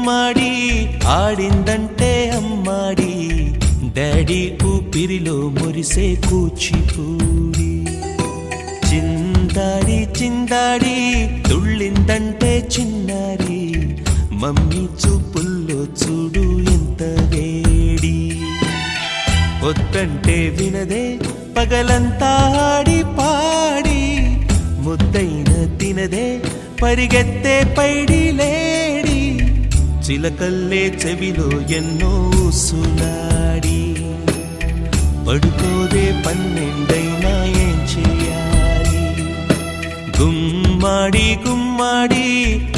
గుమ్మాడి ఆడిందంటే అమ్మాడి డాడీ ఊపిరిలో మురిసే కూచిపూడి చిందాడి చిందాడి తుళ్ళిందంటే చిన్నారి మమ్మీ చూపుల్లో చూడు ఎంత వేడి వద్దంటే వినదే పగలంతా ఆడి పాడి ముద్దైన తినదే పరిగెత్తే పైడి లేడి చిలకల్లే చెవిలో ఎన్నో సులాడి పడుకోదే పన్నెండైనా ఏం చేయాలి గుమ్మాడి గుమ్మాడి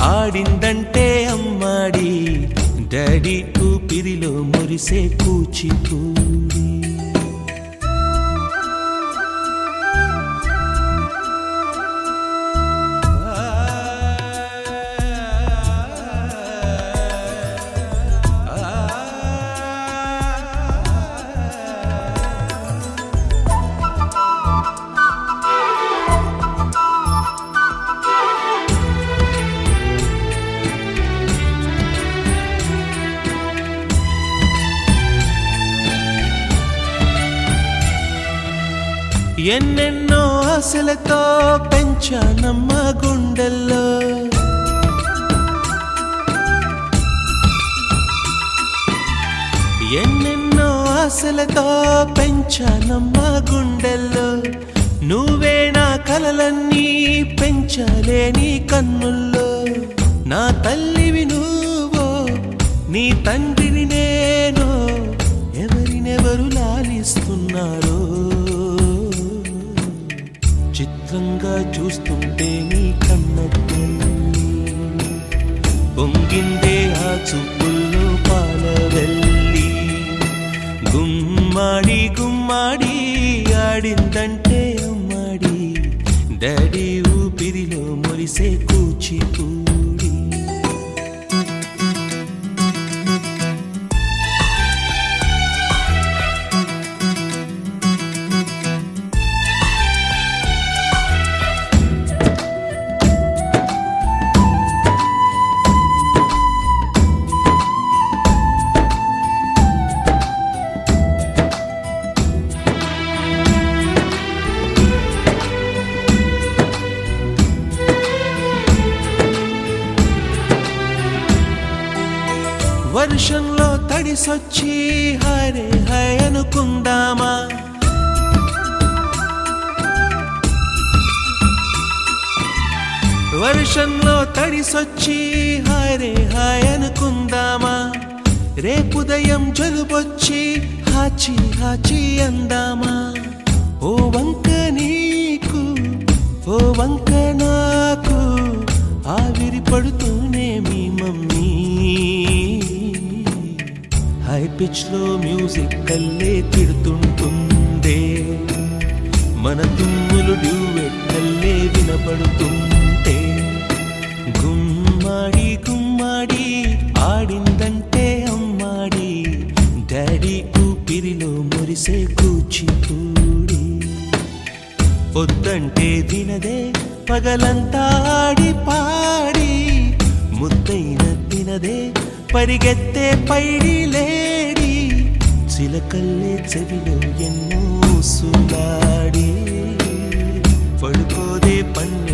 ఆడిందంటే అమ్మాడి డాడీ ఊపిరిలో మురిసే కూచిపూడి ఎన్నెన్నో ఆశలతో పెంచానమ్మ గుండెల్లో ఎన్నెన్నో ఆశలతో పెంచానమ్మ గుండెల్లో నువ్వే నా కలలన్నీ పెంచాలే నీ కన్నుల్లో నా తల్లివి నువ్వో నీ తండ్రిని నేను ఎవరినెవరు లాలిస్తున్నారో చిత్రంగా చూస్తుంటే నీ కన్నట్టు పొంగిందే ఆ చూపుల్లో పాలవెల్లి గుమ్మాడి గుమ్మాడి ఆడిందంటే అమ్మాడి డాడీ ఊపిరిలో మురిసే కూచిపూడి వర్షంలో తడిసొచ్చి హరే హై అనుకుందామా వర్షంలో తడిసొచ్చి హరే హై అనుకుందామా రేపుదయం జలుబొచ్చి హాచి హాచి అందామా ఓ వంక నీకు ఓ వంక నాకు ఆవిరి పడుతూనే మీ మమ్మీ హై పిచ్ లో మ్యూజిక్ కల్లే తిడుతుంటుందే మన తుమ్ములు డ్యూయెట్ కల్లే వినపడుతుంటే గుమ్మాడి గుమ్మాడి ఆడిందంటే అమ్మాడి డాడీ ఊపిరిలో మురిసే కూచిపూడి వద్దంటే వినదే పగలంతా ఆడి పాడి ముద్దైన తినదే పరిగెత్తే పైడి లేడి చిలకల్లే చెవిలో ఎన్నో సులాడి పడుకోదే పన్ను